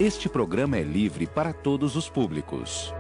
Este programa é livre para todos os públicos.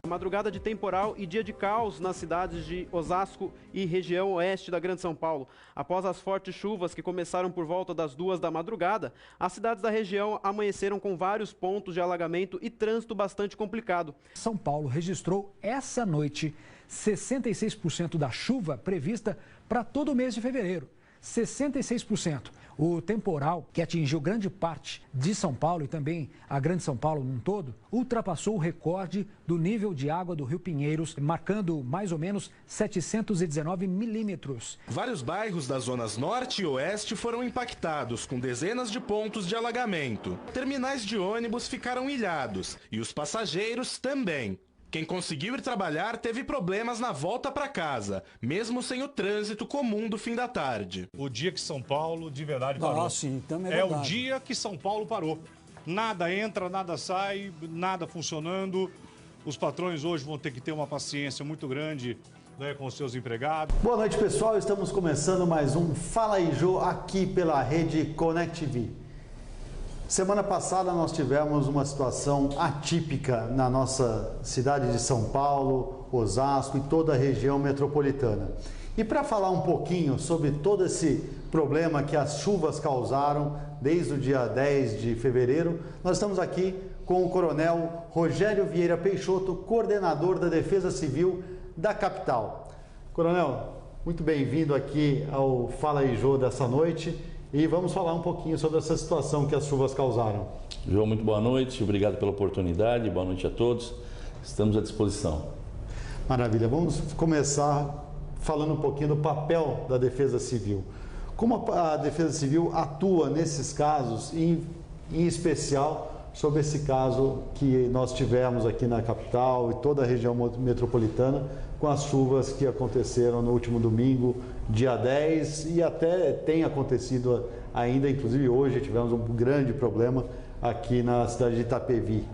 Madrugada de temporal e dia de caos nas cidades de Osasco e região oeste da Grande São Paulo. Após as fortes chuvas que começaram por volta das 2 da madrugada, as cidades da região amanheceram com vários pontos de alagamento e trânsito bastante complicado. São Paulo registrou essa noite 66% da chuva prevista para todo o mês de fevereiro. 66%. O temporal, que atingiu grande parte de São Paulo e também a Grande São Paulo num todo, ultrapassou o recorde do nível de água do Rio Pinheiros, marcando mais ou menos 719 milímetros. Vários bairros das zonas norte e oeste foram impactados, com dezenas de pontos de alagamento. Terminais de ônibus ficaram ilhados e os passageiros também. Quem conseguiu ir trabalhar teve problemas na volta para casa, mesmo sem o trânsito comum do fim da tarde. O dia que São Paulo de verdade parou. Ah, sim, também é o dia que São Paulo parou. Nada entra, nada sai, nada funcionando. Os patrões hoje vão ter que ter uma paciência muito grande, né, com os seus empregados. Boa noite, pessoal. Estamos começando mais um Fala aí, Jô, aqui pela rede Connect TV. Semana passada nós tivemos uma situação atípica na nossa cidade de São Paulo, Osasco e toda a região metropolitana. E para falar um pouquinho sobre todo esse problema que as chuvas causaram desde o dia 10 de fevereiro, nós estamos aqui com o Coronel Rogério Vieira Peixoto, coordenador da Defesa Civil da capital. Coronel, muito bem-vindo aqui ao Fala aí, Jô, dessa noite. E vamos falar um pouquinho sobre essa situação que as chuvas causaram. João, muito boa noite, obrigado pela oportunidade, boa noite a todos, estamos à disposição. Maravilha, vamos começar falando um pouquinho do papel da Defesa Civil. Como a Defesa Civil atua nesses casos, em especial sobre esse caso que nós tivemos aqui na capital e toda a região metropolitana, com as chuvas que aconteceram no último domingo, dia 10, e até tem acontecido ainda, inclusive hoje tivemos um grande problema aqui na cidade de Itapevi.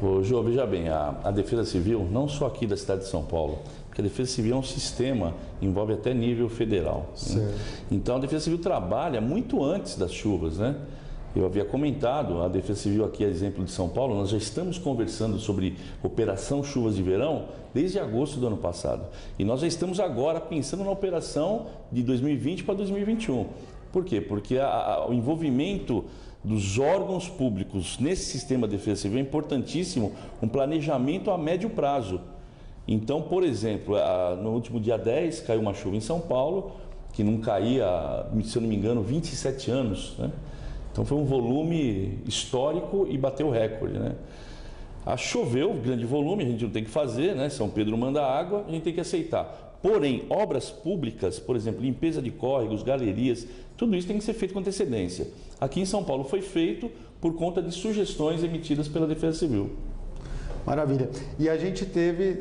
Ô, João, veja bem, a Defesa Civil, não só aqui da cidade de São Paulo, porque a Defesa Civil é um sistema, envolve até nível federal. Né? Então a Defesa Civil trabalha muito antes das chuvas, né? Eu havia comentado, a Defesa Civil aqui, exemplo de São Paulo, nós já estamos conversando sobre Operação Chuvas de Verão desde agosto do ano passado. E nós já estamos agora pensando na operação de 2020 para 2021. Por quê? Porque o envolvimento dos órgãos públicos nesse sistema de defesa civil é importantíssimo, um planejamento a médio prazo. Então, por exemplo, no último dia 10 caiu uma chuva em São Paulo, que não caía, se eu não me engano, 27 anos, né? Então foi um volume histórico e bateu o recorde, né? Choveu, grande volume, a gente não tem que fazer, né? São Pedro manda água, a gente tem que aceitar. Porém, obras públicas, por exemplo, limpeza de córregos, galerias, tudo isso tem que ser feito com antecedência. Aqui em São Paulo foi feito por conta de sugestões emitidas pela Defesa Civil. Maravilha. E a gente teve,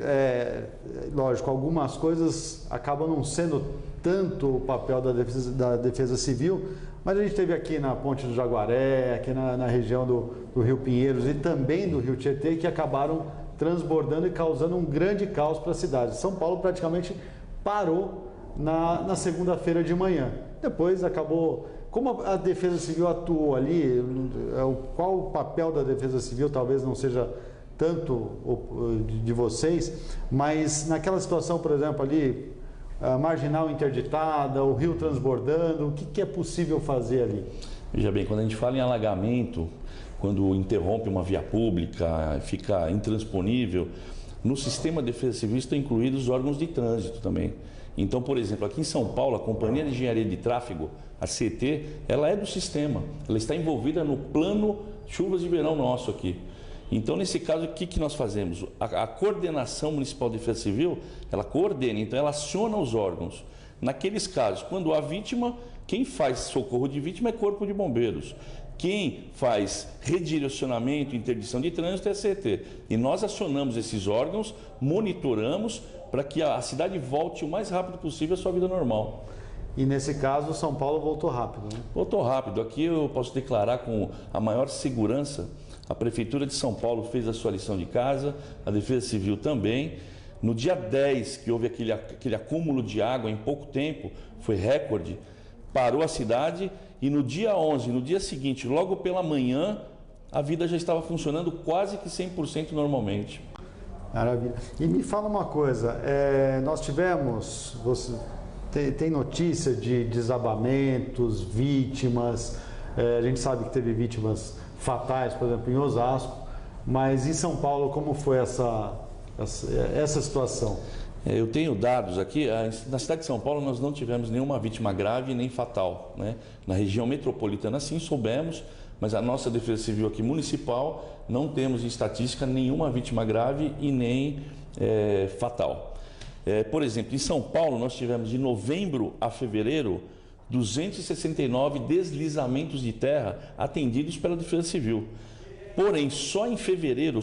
lógico, algumas coisas acabam não sendo tanto o papel da Defesa Civil, mas a gente teve aqui na Ponte do Jaguaré, aqui na região do Rio Pinheiros e também do Rio Tietê, que acabaram transbordando e causando um grande caos para a cidade. São Paulo praticamente parou na segunda-feira de manhã. Depois acabou... Como a Defesa Civil atuou ali, qual o papel da Defesa Civil, talvez não seja tanto de vocês, mas naquela situação, por exemplo, ali, a marginal interditada, o rio transbordando, o que é possível fazer ali? Veja bem, quando a gente fala em alagamento, quando interrompe uma via pública, fica intransponível, no sistema de defesa civil estão incluídos os órgãos de trânsito também. Então, por exemplo, aqui em São Paulo, a Companhia de Engenharia de Tráfego, a CET, ela é do sistema, ela está envolvida no plano chuvas de verão nosso aqui. Então, nesse caso, o que nós fazemos? A Coordenação Municipal de Defesa Civil, ela coordena, então ela aciona os órgãos. Naqueles casos, quando há vítima, quem faz socorro de vítima é Corpo de Bombeiros. Quem faz redirecionamento e interdição de trânsito é a CET. E nós acionamos esses órgãos, monitoramos para que a cidade volte o mais rápido possível à sua vida normal. E nesse caso, São Paulo voltou rápido, né? Voltou rápido. Aqui eu posso declarar com a maior segurança. A Prefeitura de São Paulo fez a sua lição de casa, a Defesa Civil também. No dia 10, que houve aquele acúmulo de água em pouco tempo, foi recorde, parou a cidade, e no dia 11, no dia seguinte, logo pela manhã, a vida já estava funcionando quase que 100% normalmente. Maravilha. E me fala uma coisa, nós tivemos, você tem notícia de desabamentos, vítimas, a gente sabe que teve vítimas fatais, por exemplo, em Osasco, mas em São Paulo como foi essa situação? Eu tenho dados aqui, na cidade de São Paulo nós não tivemos nenhuma vítima grave nem fatal, né? Na região metropolitana sim soubemos, mas a nossa Defesa Civil aqui municipal não temos em estatística nenhuma vítima grave e nem fatal. Por exemplo, em São Paulo nós tivemos de novembro a fevereiro 269 deslizamentos de terra atendidos pela Defesa Civil. Porém, só em fevereiro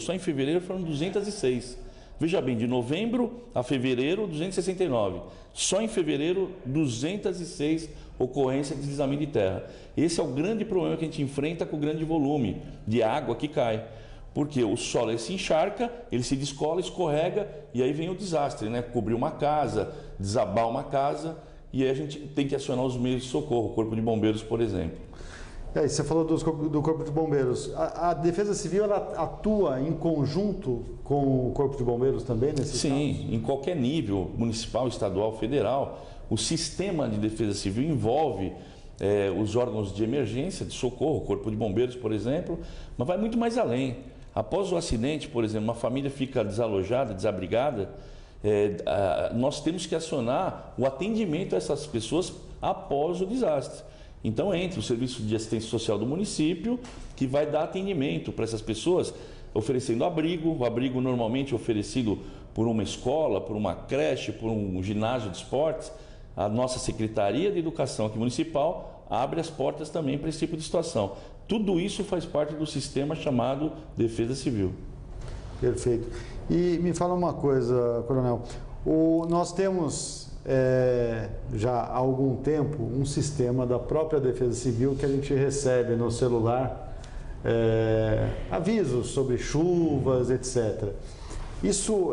foram 206. Veja bem, de novembro a fevereiro, 269. Só em fevereiro, 206 ocorrências de deslizamento de terra. Esse é o grande problema que a gente enfrenta com o grande volume de água que cai. Porque o solo ele se encharca, ele se descola, escorrega e aí vem o desastre, né? Cobrir uma casa, desabar uma casa e aí a gente tem que acionar os meios de socorro, o Corpo de Bombeiros, por exemplo. Você falou do Corpo de Bombeiros. A Defesa Civil ela atua em conjunto com o Corpo de Bombeiros também nesse caso? Sim, em qualquer nível, municipal, estadual, federal. O sistema de Defesa Civil envolve os órgãos de emergência, de socorro, o Corpo de Bombeiros, por exemplo, mas vai muito mais além. Após o acidente, por exemplo, uma família fica desalojada, desabrigada, nós temos que acionar o atendimento a essas pessoas após o desastre. Então entra o Serviço de Assistência Social do município, que vai dar atendimento para essas pessoas, oferecendo abrigo. O abrigo normalmente é oferecido por uma escola, por uma creche, por um ginásio de esportes. A nossa Secretaria de Educação aqui municipal abre as portas também para esse tipo de situação. Tudo isso faz parte do sistema chamado Defesa Civil. Perfeito. E me fala uma coisa, Coronel. Nós temos já há algum tempo um sistema da própria Defesa Civil que a gente recebe no celular avisos sobre chuvas, etc. Isso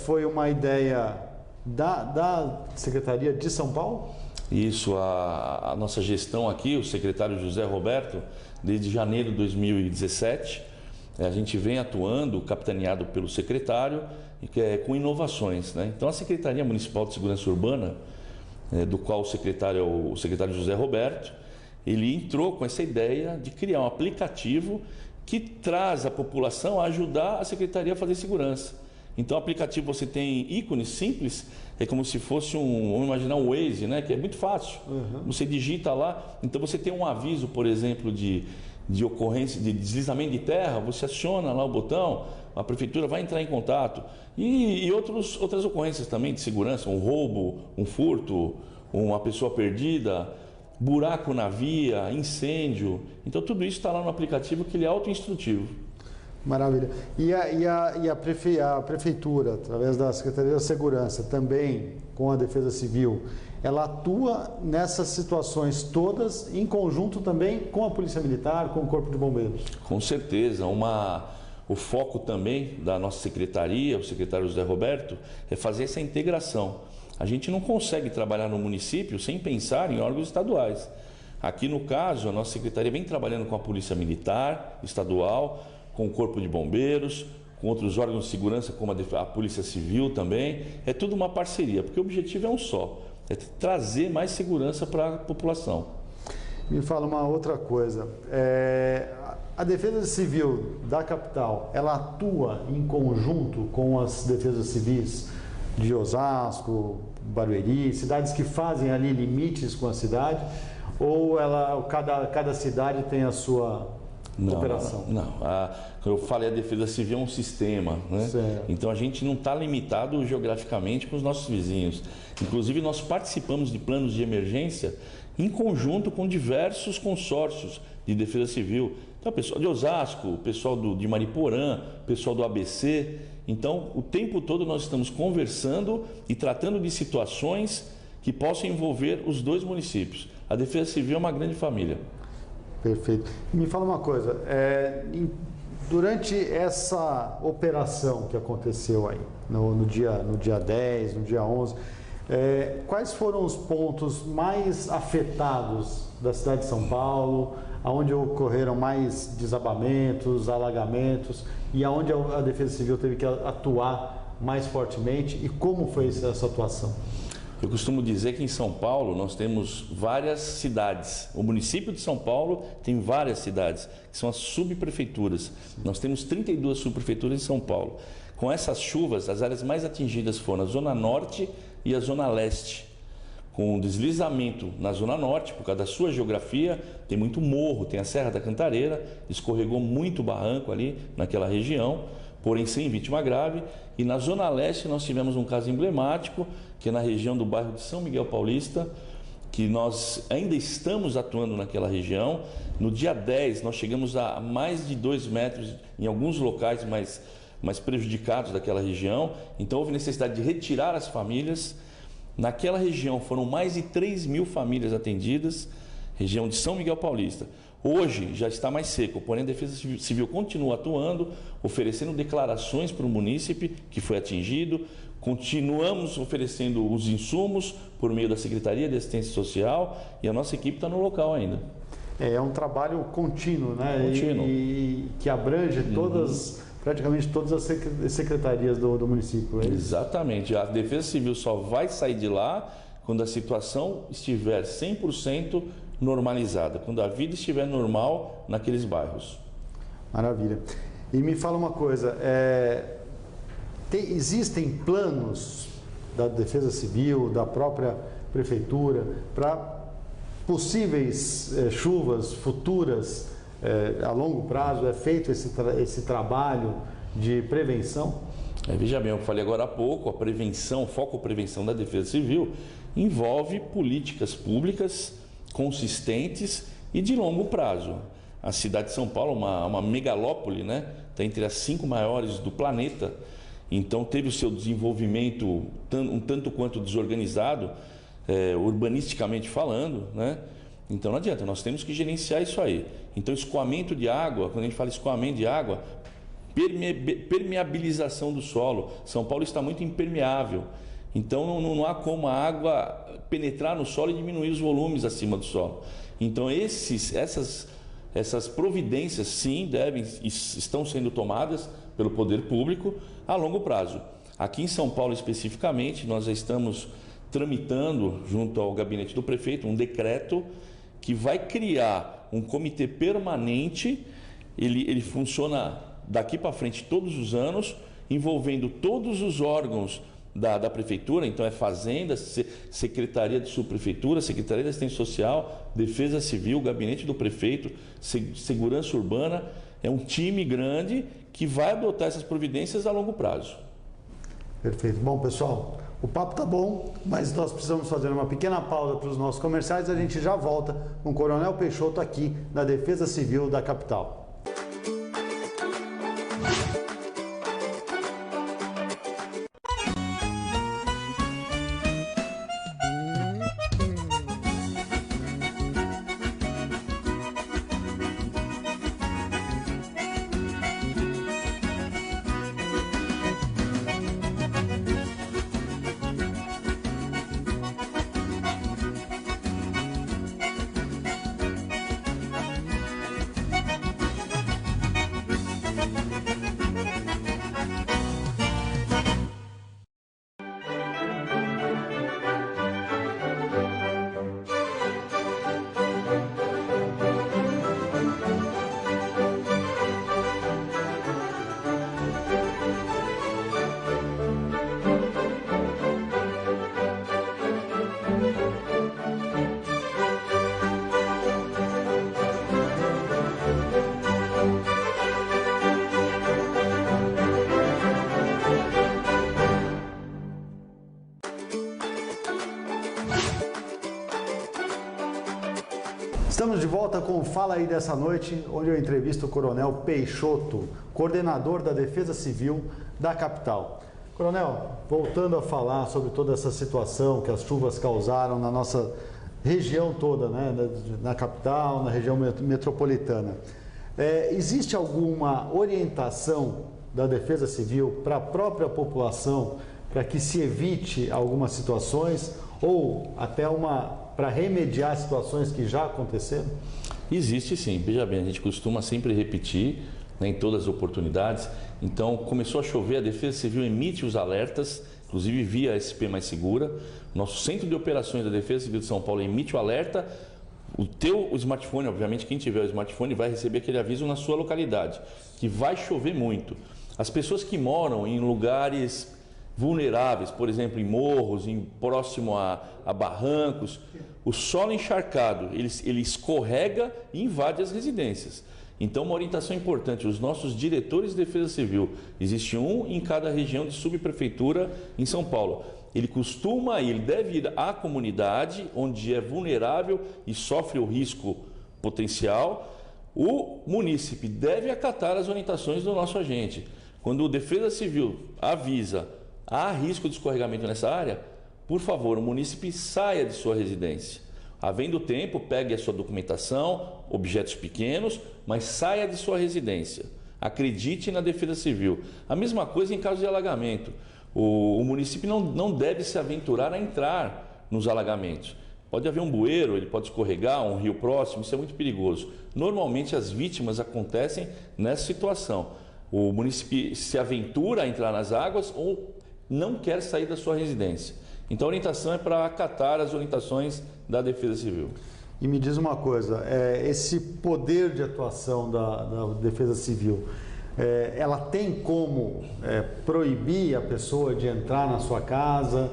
foi uma ideia da Secretaria de São Paulo? Isso, a nossa gestão aqui, o secretário José Roberto, desde janeiro de 2017, a gente vem atuando, capitaneado pelo secretário, com inovações, né? Então a Secretaria Municipal de Segurança Urbana, do qual o secretário é o secretário José Roberto, ele entrou com essa ideia de criar um aplicativo que traz a população a ajudar a Secretaria a fazer segurança. Então, o aplicativo você tem ícones simples, é como se fosse vamos imaginar um Waze, né? Que é muito fácil. Uhum. Você digita lá, então você tem um aviso, por exemplo, de ocorrência, de deslizamento de terra, você aciona lá o botão, a prefeitura vai entrar em contato. E outras ocorrências também de segurança, um roubo, um furto, uma pessoa perdida, buraco na via, incêndio. Então, tudo isso está lá no aplicativo que ele é autoinstrutivo. Maravilha. E a Prefeitura, através da Secretaria da Segurança, também com a Defesa Civil, ela atua nessas situações todas em conjunto também com a Polícia Militar, com o Corpo de Bombeiros? Com certeza. O foco também da nossa secretaria, o secretário José Roberto, é fazer essa integração. A gente não consegue trabalhar no município sem pensar em órgãos estaduais. Aqui, no caso, a nossa secretaria vem trabalhando com a Polícia Militar estadual, com o Corpo de Bombeiros, com outros órgãos de segurança, como a Polícia Civil também. É tudo uma parceria, porque o objetivo é um só, é trazer mais segurança para a população. Me fala uma outra coisa. A Defesa Civil da capital, ela atua em conjunto com as defesas civis de Osasco, Barueri, cidades que fazem ali limites com a cidade, ou cada cidade tem a sua operação? Não. Eu falei, a Defesa Civil é um sistema, né? Certo. Então a gente não está limitado geograficamente com os nossos vizinhos. Inclusive nós participamos de planos de emergência em conjunto com diversos consórcios de Defesa Civil. Então, o pessoal de Osasco, o pessoal de Mariporã, o pessoal do ABC. Então, o tempo todo nós estamos conversando e tratando de situações que possam envolver os dois municípios. A Defesa Civil é uma grande família. Perfeito. Me fala uma coisa, durante essa operação que aconteceu aí, no dia 10, no dia 11, quais foram os pontos mais afetados da cidade de São Paulo, onde ocorreram mais desabamentos, alagamentos e aonde a Defesa Civil teve que atuar mais fortemente e como foi essa atuação? Eu costumo dizer que em São Paulo nós temos várias cidades. O município de São Paulo tem várias cidades, que são as subprefeituras. Nós temos 32 subprefeituras em São Paulo. Com essas chuvas, as áreas mais atingidas foram a Zona Norte e a Zona Leste. Com deslizamento na Zona Norte, por causa da sua geografia, tem muito morro, tem a Serra da Cantareira, escorregou muito barranco ali naquela região, porém sem vítima grave. E na Zona Leste nós tivemos um caso emblemático, que é na região do bairro de São Miguel Paulista, que nós ainda estamos atuando naquela região. No dia 10 nós chegamos a mais de 2 metros em alguns locais mais prejudicados daquela região, então houve necessidade de retirar as famílias. Naquela região foram mais de 3.000 famílias atendidas, região de São Miguel Paulista. Hoje já está mais seco, porém a Defesa Civil continua atuando, oferecendo declarações para o munícipe que foi atingido. Continuamos oferecendo os insumos por meio da Secretaria de Assistência Social e a nossa equipe está no local ainda. É um trabalho contínuo, né? Contínuo. E que abrange praticamente todas as secretarias do município. É isso? Exatamente. A Defesa Civil só vai sair de lá quando a situação estiver 100% normalizada, quando a vida estiver normal naqueles bairros. Maravilha. E me fala uma coisa, existem planos da Defesa Civil, da própria Prefeitura, para possíveis chuvas futuras a longo prazo? É feito esse trabalho de prevenção? Veja bem, eu falei agora há pouco, a prevenção, o foco prevenção da Defesa Civil envolve políticas públicas consistentes e de longo prazo. A cidade de São Paulo é uma megalópole, né? Está entre as 5 maiores do planeta, então teve o seu desenvolvimento um tanto quanto desorganizado, urbanisticamente falando, né? Então não adianta, nós temos que gerenciar isso aí. Então escoamento de água, quando a gente fala escoamento de água, permeabilização do solo. São Paulo está muito impermeável, então não há como a água penetrar no solo e diminuir os volumes acima do solo. Então essas providências sim estão sendo tomadas pelo poder público a longo prazo. Aqui em São Paulo especificamente, nós já estamos tramitando junto ao gabinete do prefeito um decreto que vai criar um comitê permanente. Ele funciona daqui para frente todos os anos, envolvendo todos os órgãos da prefeitura, então é Fazenda, Secretaria de Subprefeitura, Secretaria de Assistência Social, Defesa Civil, Gabinete do Prefeito, Segurança Urbana. É um time grande que vai adotar essas providências a longo prazo. Perfeito. Bom, pessoal, o papo tá bom, mas nós precisamos fazer uma pequena pausa para os nossos comerciais. A gente já volta com o Coronel Peixoto aqui na Defesa Civil da capital. Estamos de volta com o Fala Aí dessa noite, onde eu entrevisto o Coronel Peixoto, coordenador da Defesa Civil da capital. Coronel, voltando a falar sobre toda essa situação que as chuvas causaram na nossa região toda, né? Na capital, na região metropolitana. Existe alguma orientação da Defesa Civil para a própria população para que se evite algumas situações ou até para remediar situações que já aconteceram? Existe sim. Veja bem, a gente costuma sempre repetir, né, em todas as oportunidades. Então, começou a chover, a Defesa Civil emite os alertas, inclusive via SP Mais Segura. Nosso Centro de Operações da Defesa Civil de São Paulo emite o alerta. O smartphone, obviamente, quem tiver o smartphone vai receber aquele aviso na sua localidade, que vai chover muito. As pessoas que moram em lugares vulneráveis, por exemplo, em morros, próximo a barrancos, o solo encharcado, ele escorrega e invade as residências. Então, uma orientação importante, os nossos diretores de Defesa Civil, existe um em cada região de subprefeitura em São Paulo. Ele deve ir à comunidade onde é vulnerável e sofre o risco potencial. O munícipe deve acatar as orientações do nosso agente. Quando o Defesa Civil avisa há risco de escorregamento nessa área, por favor, o munícipe saia de sua residência. Havendo tempo, pegue a sua documentação, objetos pequenos, mas saia de sua residência. Acredite na Defesa Civil. A mesma coisa em caso de alagamento. O município não deve se aventurar a entrar nos alagamentos. Pode haver um bueiro, ele pode escorregar, um rio próximo, isso é muito perigoso. Normalmente as vítimas acontecem nessa situação. O município se aventura a entrar nas águas ou não quer sair da sua residência. Então a orientação é para acatar as orientações da Defesa Civil. E me diz uma coisa, esse poder de atuação da Defesa Civil, ela tem como proibir a pessoa de entrar na sua casa,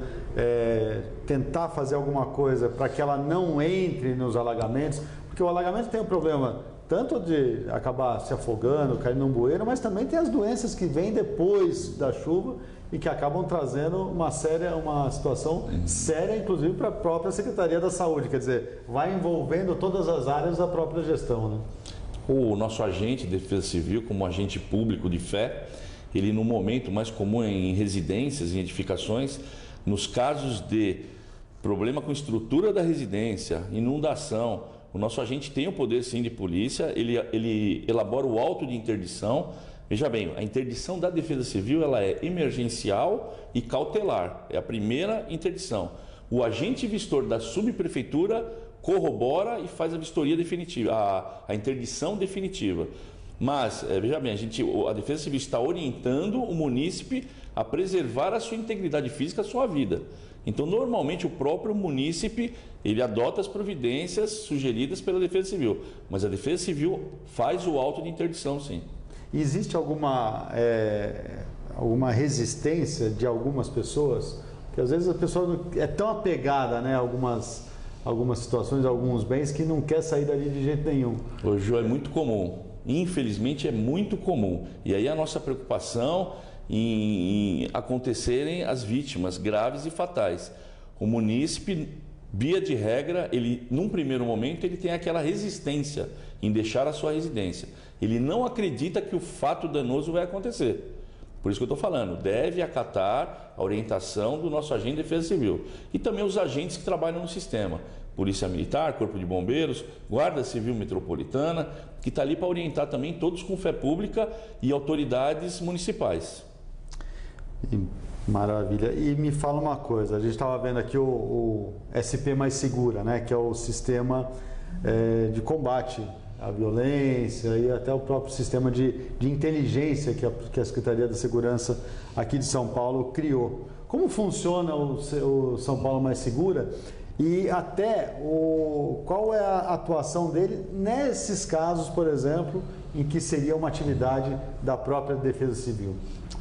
tentar fazer alguma coisa para que ela não entre nos alagamentos? Porque o alagamento tem um problema tanto de acabar se afogando, cair num bueiro, mas também tem as doenças que vêm depois da chuva e que acabam trazendo uma situação séria, inclusive para a própria Secretaria da Saúde. Quer dizer, vai envolvendo todas as áreas da própria gestão, né? O nosso agente de Defesa Civil, como agente público de fé, ele no momento mais comum em residências, em edificações, nos casos de problema com estrutura da residência, inundação, o nosso agente tem o poder sim de polícia, ele elabora o auto de interdição. Veja bem, a interdição da Defesa Civil ela é emergencial e cautelar, é a primeira interdição. O agente vistor da subprefeitura corrobora e faz a vistoria definitiva, a interdição definitiva. Mas, veja bem, a Defesa Civil está orientando o munícipe a preservar a sua integridade física, a sua vida. Então, normalmente, o próprio munícipe, ele adota as providências sugeridas pela Defesa Civil. Mas a Defesa Civil faz o auto de interdição, sim. Existe alguma resistência de algumas pessoas? Porque às vezes a pessoa é tão apegada, né, a algumas situações, a alguns bens, que não quer sair dali de jeito nenhum. Ô, Jô, é muito comum. Infelizmente é muito comum. E aí a nossa preocupação em acontecerem as vítimas graves e fatais. O munícipe, via de regra, num primeiro momento, ele tem aquela resistência em deixar a sua residência. Ele não acredita que o fato danoso vai acontecer. Por isso que eu estou falando, deve acatar a orientação do nosso agente de Defesa Civil. E também os agentes que trabalham no sistema. Polícia Militar, Corpo de Bombeiros, Guarda Civil Metropolitana, que está ali para orientar também todos com fé pública e autoridades municipais. Maravilha. E me fala uma coisa, a gente estava vendo aqui o SP Mais Segura, né, que é o sistema de combate à violência e até o próprio sistema de inteligência que a Secretaria da Segurança aqui de São Paulo criou. Como funciona o São Paulo Mais Segura e até qual é a atuação dele nesses casos, por exemplo, em que seria uma atividade da própria Defesa Civil?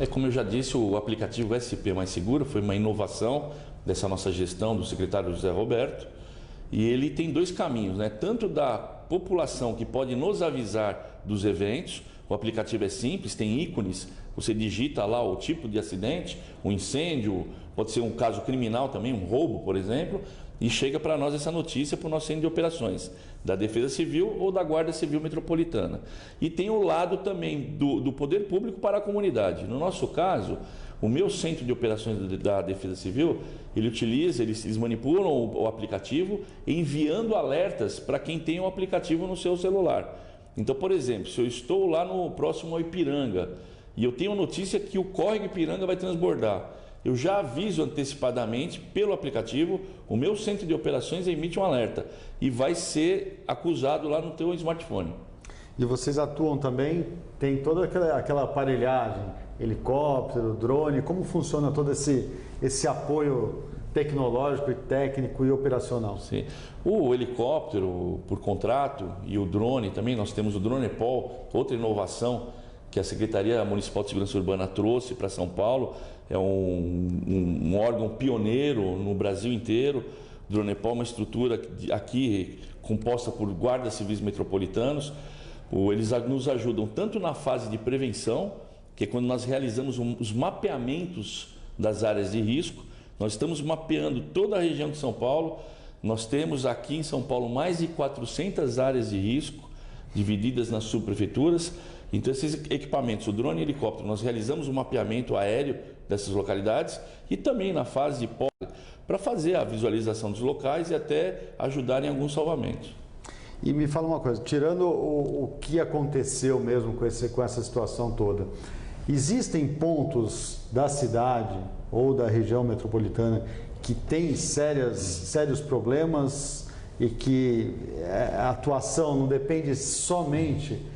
Como eu já disse, o aplicativo SP Mais Segura foi uma inovação dessa nossa gestão do secretário José Roberto, e ele tem dois caminhos, né? Tanto da população que pode nos avisar dos eventos, o aplicativo é simples, tem ícones, você digita lá o tipo de acidente, um incêndio, pode ser um caso criminal também, um roubo, por exemplo, e chega para nós essa notícia para o nosso centro de operações da Defesa Civil ou da Guarda Civil Metropolitana. E tem o lado também do poder público para a comunidade. No nosso caso, o meu centro de operações da Defesa Civil, eles manipulam o aplicativo enviando alertas para quem tem o aplicativo no seu celular. Então, por exemplo, se eu estou lá no próximo ao Ipiranga e eu tenho notícia que o córrego Ipiranga vai transbordar, eu já aviso antecipadamente pelo aplicativo, o meu centro de operações emite um alerta e vai ser acusado lá no teu smartphone. E vocês atuam também, tem toda aquela aparelhagem, helicóptero, drone, como funciona todo esse apoio tecnológico e técnico e operacional? Sim. O helicóptero por contrato e o drone também, nós temos o Dronepol, outra inovação que a Secretaria Municipal de Segurança Urbana trouxe para São Paulo, é um órgão pioneiro no Brasil inteiro. O Dronepol é uma estrutura aqui composta por guardas civis metropolitanos. Eles nos ajudam tanto na fase de prevenção, que é quando nós realizamos os mapeamentos das áreas de risco. Nós estamos mapeando toda a região de São Paulo. Nós temos aqui em São Paulo mais de 400 áreas de risco, divididas nas subprefeituras. Então, esses equipamentos, o drone e o helicóptero, nós realizamos o mapeamento aéreo dessas localidades e também na fase de pós, para fazer a visualização dos locais e até ajudar em alguns salvamentos. E me fala uma coisa, tirando o que aconteceu mesmo com essa situação toda, existem pontos da cidade ou da região metropolitana que têm sérios problemas e que a atuação não depende somente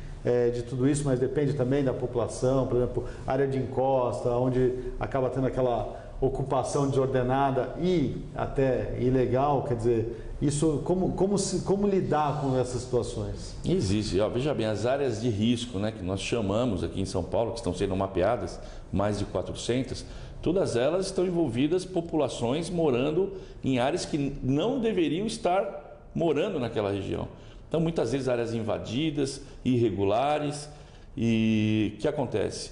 de tudo isso, mas depende também da população, por exemplo, área de encosta, onde acaba tendo aquela ocupação desordenada e até ilegal, quer dizer, isso como lidar com essas situações? Existe, veja bem, as áreas de risco, né, que nós chamamos aqui em São Paulo, que estão sendo mapeadas, mais de 400, todas elas estão envolvidas populações morando em áreas que não deveriam estar morando naquela região. Então, muitas vezes, áreas invadidas, irregulares, e o que acontece?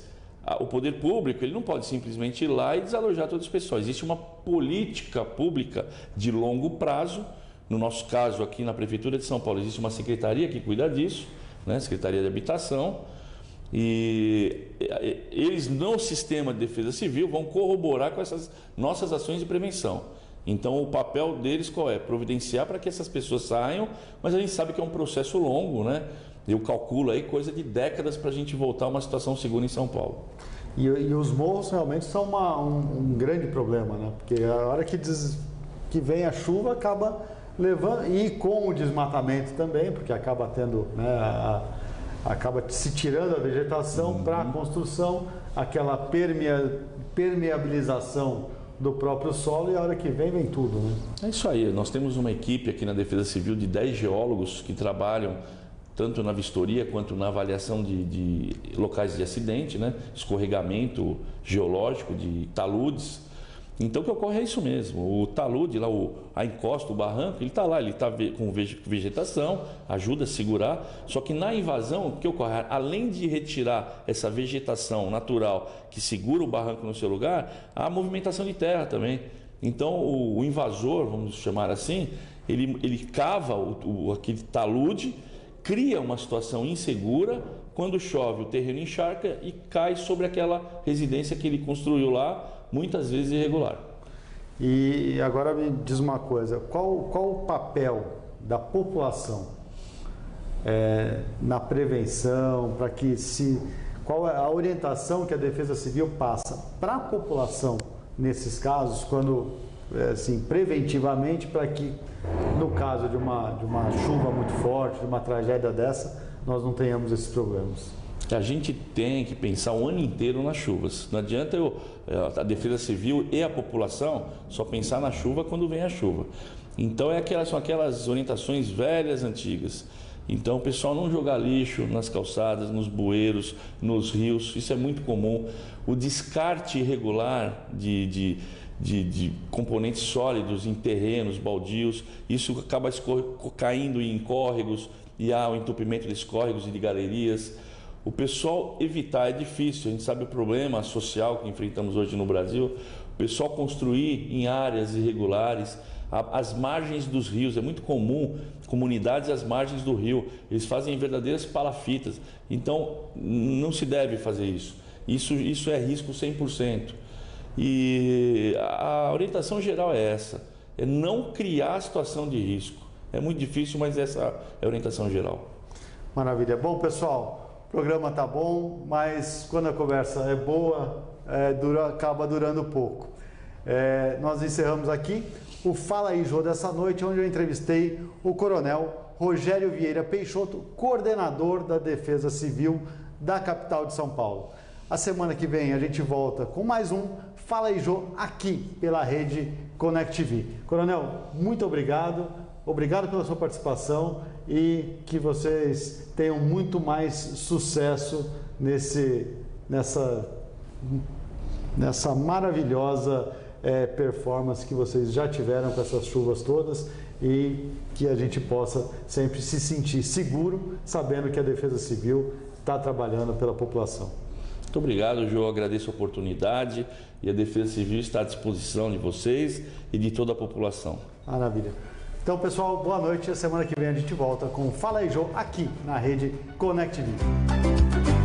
O poder público ele não pode simplesmente ir lá e desalojar todas as pessoas. Existe uma política pública de longo prazo. No nosso caso, aqui na Prefeitura de São Paulo, existe uma secretaria que cuida disso, né? Secretaria de Habitação, e eles, no sistema de defesa civil, vão corroborar com essas nossas ações de prevenção. Então, o papel deles qual é? Providenciar para que essas pessoas saiam, mas a gente sabe que é um processo longo, né? Eu calculo aí coisa de décadas para a gente voltar a uma situação segura em São Paulo. E os morros realmente são um grande problema, né? Porque a hora que vem a chuva acaba levando, e com o desmatamento também, porque acaba tendo, né, acaba se tirando a vegetação para a construção, aquela permeabilização do próprio solo, e a hora que vem tudo, né? É isso aí, nós temos uma equipe aqui na Defesa Civil de 10 geólogos que trabalham tanto na vistoria quanto na avaliação de locais de acidente, né? Escorregamento geológico de taludes. Então o que ocorre é isso mesmo, o talude, lá, a encosta, o barranco, ele está lá, ele está com vegetação, ajuda a segurar, só que na invasão, o que ocorre? Além de retirar essa vegetação natural que segura o barranco no seu lugar, há a movimentação de terra também. Então o invasor, vamos chamar assim, ele cava aquele talude, cria uma situação insegura, quando chove o terreno encharca e cai sobre aquela residência que ele construiu lá, muitas vezes irregular. E agora me diz uma coisa, qual o papel da população na prevenção, para que qual é a orientação que a Defesa Civil passa para a população nesses casos, quando assim, preventivamente, para que no caso de uma chuva muito forte, de uma tragédia dessa, nós não tenhamos esses problemas? A gente tem que pensar o ano inteiro nas chuvas. Não adianta a Defesa Civil e a população só pensar na chuva quando vem a chuva. Então são aquelas orientações velhas, antigas. Então o pessoal não jogar lixo nas calçadas, nos bueiros, nos rios, isso é muito comum. O descarte irregular de componentes sólidos em terrenos, baldios, isso acaba caindo em córregos e há o entupimento desses córregos e de galerias. O pessoal evitar é difícil, a gente sabe o problema social que enfrentamos hoje no Brasil, o pessoal construir em áreas irregulares, as margens dos rios. É muito comum comunidades às margens do rio, eles fazem verdadeiras palafitas. Então, não se deve fazer isso. Isso é risco 100%. E a orientação geral é essa, é não criar situação de risco. É muito difícil, mas essa é a orientação geral. Maravilha. Bom, pessoal, o programa tá bom, mas quando a conversa é boa, acaba durando pouco. Nós encerramos aqui o Fala aí, Jô, dessa noite, onde eu entrevistei o Coronel Rogério Vieira Peixoto, coordenador da Defesa Civil da capital de São Paulo. A semana que vem a gente volta com mais um Fala aí, Jô, aqui pela rede Connect TV. Coronel, muito obrigado. Obrigado pela sua participação e que vocês tenham muito mais sucesso nessa maravilhosa performance que vocês já tiveram com essas chuvas todas e que a gente possa sempre se sentir seguro, sabendo que a Defesa Civil está trabalhando pela população. Muito obrigado, Jô. Agradeço a oportunidade e a Defesa Civil está à disposição de vocês e de toda a população. Maravilha. Então, pessoal, boa noite. A semana que vem a gente volta com Fala aí, Jô, aqui na rede Connect TV.